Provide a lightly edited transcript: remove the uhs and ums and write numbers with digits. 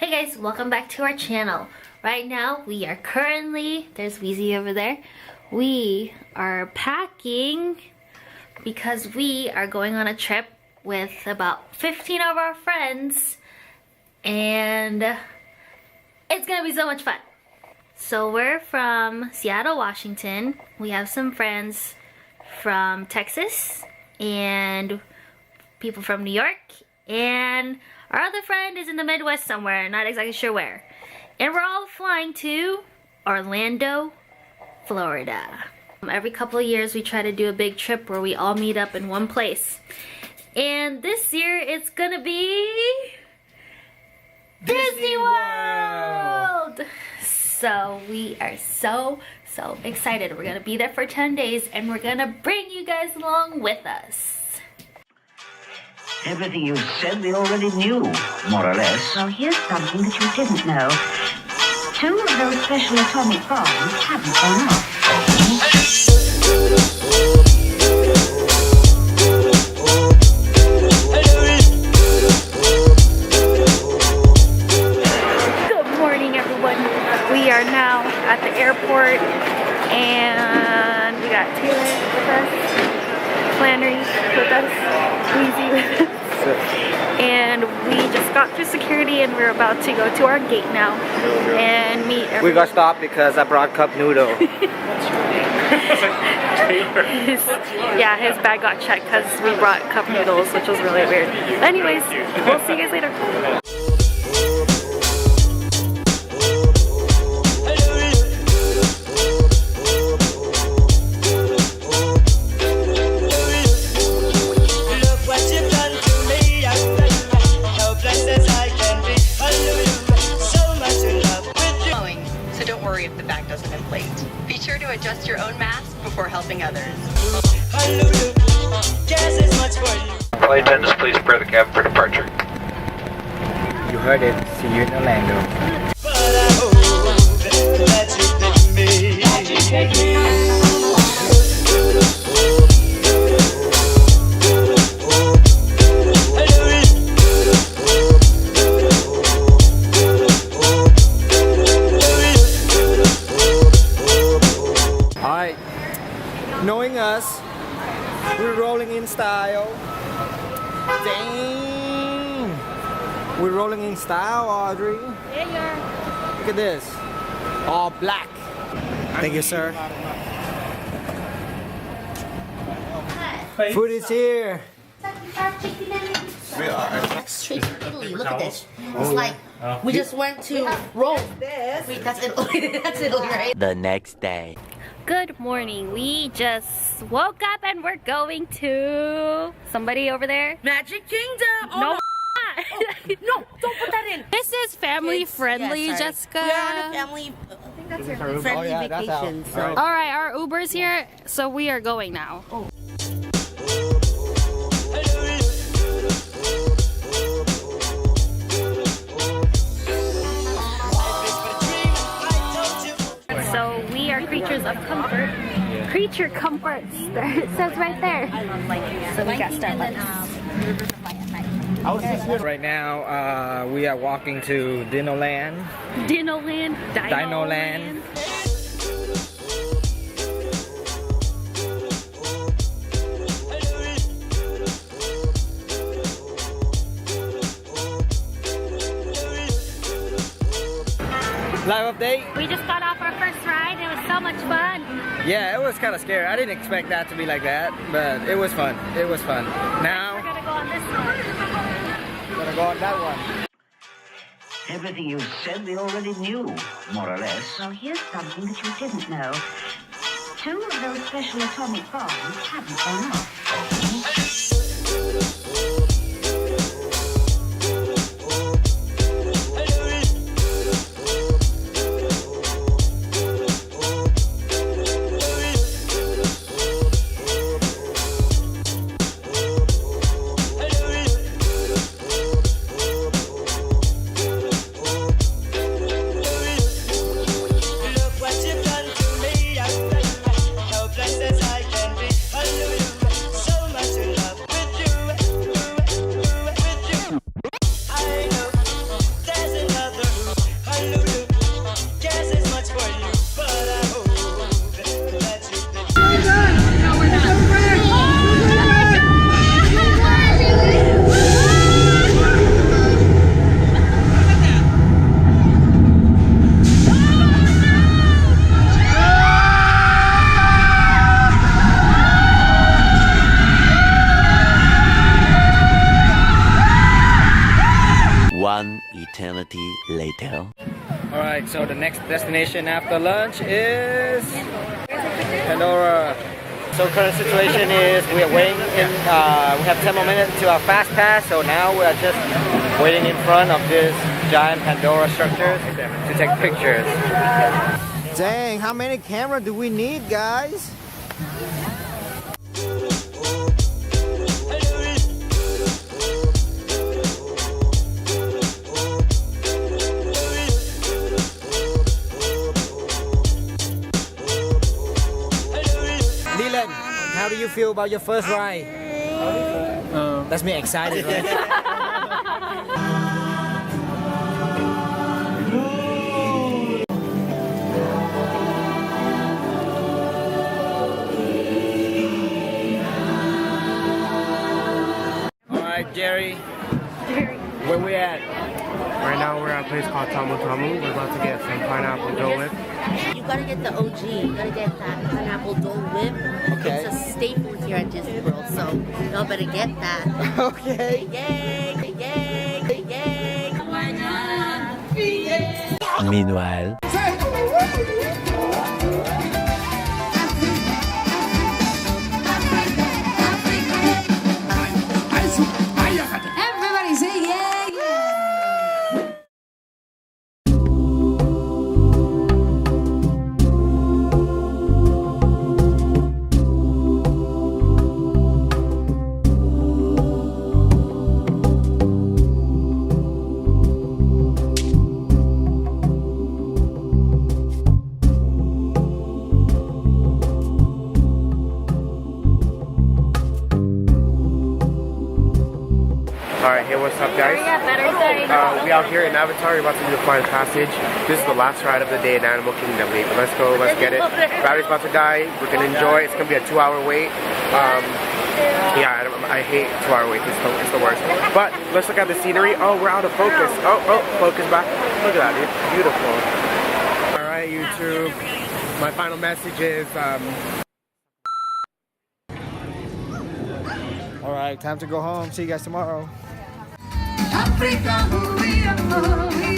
Hey guys, welcome back to our channel. Right now we are currently, there's Weezy over there, we are packing because we are going on a trip with about 15 of our friends and it's gonna be so much fun. So we're from Seattle, Washington. We have some friends from Texas and people from New York, and our other friend is in the Midwest somewhere, not exactly sure where. And we're all flying to Orlando, Florida. Every couple of years we try to do a big trip where we all meet up in one place. And this year it's gonna be Disney World! So we are so excited. We're gonna be there for 10 days and we're gonna bring you guys along with us. Everything you said we already knew, more or less. Well, here's something that you didn't know. 2 of those special atomic bombs haven't gone off. Good morning, everyone. We are now at the airport and we got Taylor with us, Flannery with us, Weezy with us. And we just got through security and we're about to go to our gate now and meet everyone. We got stopped because I brought cup noodle. His bag got checked because we brought cup noodles, which was really weird. Anyways, we'll see you guys later. To adjust your own mask before helping others. Flight attendants, please prepare the cabin for departure. You heard it. See you in Orlando. Knowing us, we're rolling in style. Dang! We're rolling in style, Audrey. Yeah, you are. Look at this. All black. Thank you, sir. Food is here. Straight to Italy. Look at this. It's like we just went to Rome. Wait, that's Italy. That's Italy, right? The next day. Good morning. We just woke up and we're going to somebody over there. Magic Kingdom. Oh, No, no, don't put that in. this is family friendly, Yeah, sorry. Jessica. We are on a family. I think that's our friendly vacation. So. All right, our Uber's here, so we are going now. So we are creatures of comfort. Creature comforts. There, it says right there. So we got Starbucks. Right now, we are walking to Dinoland. Dinoland. Dinoland. Live update. We just got off our first ride. It was so much fun. Yeah, it was kind of scary. I didn't expect that to be like that, but it was fun. It was fun. We're Now, gonna go on this one. we're gonna go on that one. Everything you said we already knew, more or less. Well, here's something that you didn't know. 2 of those special atomic bombs haven't gone off. So much eternity later. Alright, so the next destination after lunch is Pandora. So current situation is we are waiting in, we have 10 more minutes to our fast pass, so now we are just waiting in front of this giant Pandora structure to take pictures. Dang, how many cameras do we need, guys? How do you feel about your first ride? That's me excited, right? Alright, Jerry. Where we at? Right now we're at a place called Tamu Tamu. We're about to get some pineapple Dole Whip. You gotta get the OG. You gotta get that pineapple Dole Whip. Okay. It's a staple here at Disney World, so y'all better get that. Okay. Yay! Yay! Yay! Meanwhile. Everybody say yeah, yeah. Alright, hey, what's up, guys? We out here in Avatar. We're about to do the Flying Passage. This is the last ride of the day in Animal Kingdom. Let's go, let's get it. Battery's about to die. We're gonna enjoy. It's gonna be a 2-hour wait. Yeah, I hate 2-hour waits. It's the worst. But let's look at the scenery. Oh, we're out of focus. Oh, focus back. Look at that, dude. Beautiful. Alright, YouTube. My final message is Alright, time to go home. See you guys tomorrow. Africa, hurry up, hurry